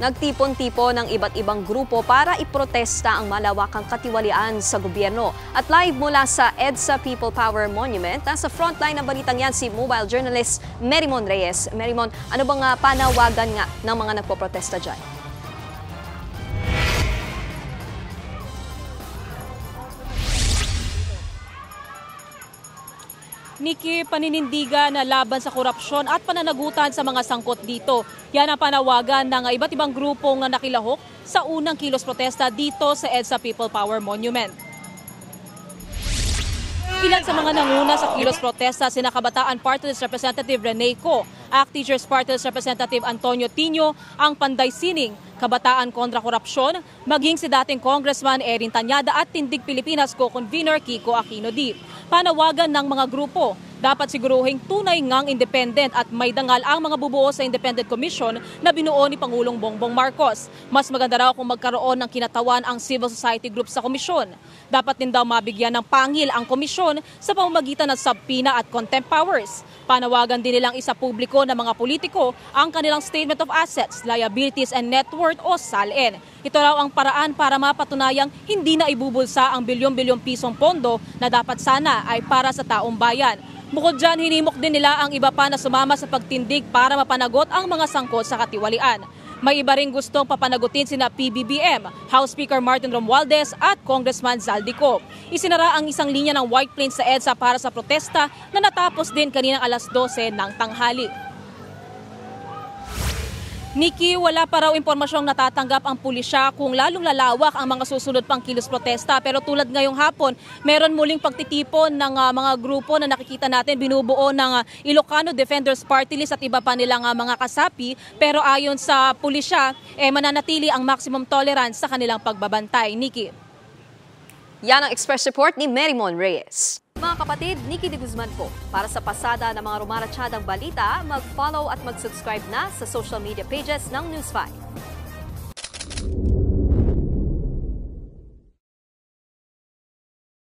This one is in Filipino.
Nagtipon-tipon ng iba't ibang grupo para iprotesta ang malawakang katiwalian sa gobyerno. At live mula sa EDSA People Power Monument, nasa frontline ng balitang yan si mobile journalist Merimon Reyes. Merimon, ano bang panawagan nga ng mga nagpoprotesta dyan? Nikki, paninindigan na laban sa korupsyon at pananagutan sa mga sangkot dito. Yan ang panawagan ng iba't ibang grupong nakilahok sa unang kilos protesta dito sa EDSA People Power Monument. Ilan sa mga nanguna sa kilos protesta sina Kabataan Party List Representative Rene Co, ACT Teachers Party List Representative Antonio Tino, ang Panday Sining, Kabataan kontra Korupsyon, maging si dating Congressman Erin Tanyada at Tindig Pilipinas Co-Convener Kiko Aquino D. Panawagan ng mga grupo, dapat siguruhing tunay ngang independent at may dangal ang mga bubuo sa Independent Commission na binuo ni Pangulong Bongbong Marcos. Mas maganda raw kung magkaroon ng kinatawan ang civil society group sa komisyon. Dapat din daw mabigyan ng pangil ang komisyon sa pamamagitan ng subpoena at contempt powers. Panawagan din nilang isa publiko ng mga politiko ang kanilang Statement of Assets, Liabilities and Net Worth o SALN. Ito raw ang paraan para mapatunayang hindi na ibubulsa ang bilyon-bilyong pisong pondo na dapat sana ay para sa taong bayan. Bukod dyan, hinimok din nila ang iba pa na sumama sa pagtindig para mapanagot ang mga sangkot sa katiwalian. May iba ring gustong papanagutin sina PBBM, House Speaker Martin Romualdez at Congressman Zaldico. Isinara ang isang linya ng White Plains sa EDSA para sa protesta na natapos din kaninang alas 12 ng tanghali. Nikki, wala pa raw impormasyong natatanggap ang pulisya kung lalong lalawak ang mga susunod pang kilos protesta. Pero tulad ngayong hapon, meron muling pagtitipon ng mga grupo na nakikita natin binubuo ng Ilocano Defenders Party List at iba pa nilang mga kasapi. Pero ayon sa pulisya, mananatili ang maximum tolerance sa kanilang pagbabantay. Nikki. Yan ang Express Report ni Merimon Reyes. Mga kapatid, Nikki de Guzman po. Para sa pasada ng mga rumaratsyadang balita, mag-follow at mag-subscribe na sa social media pages ng News 5.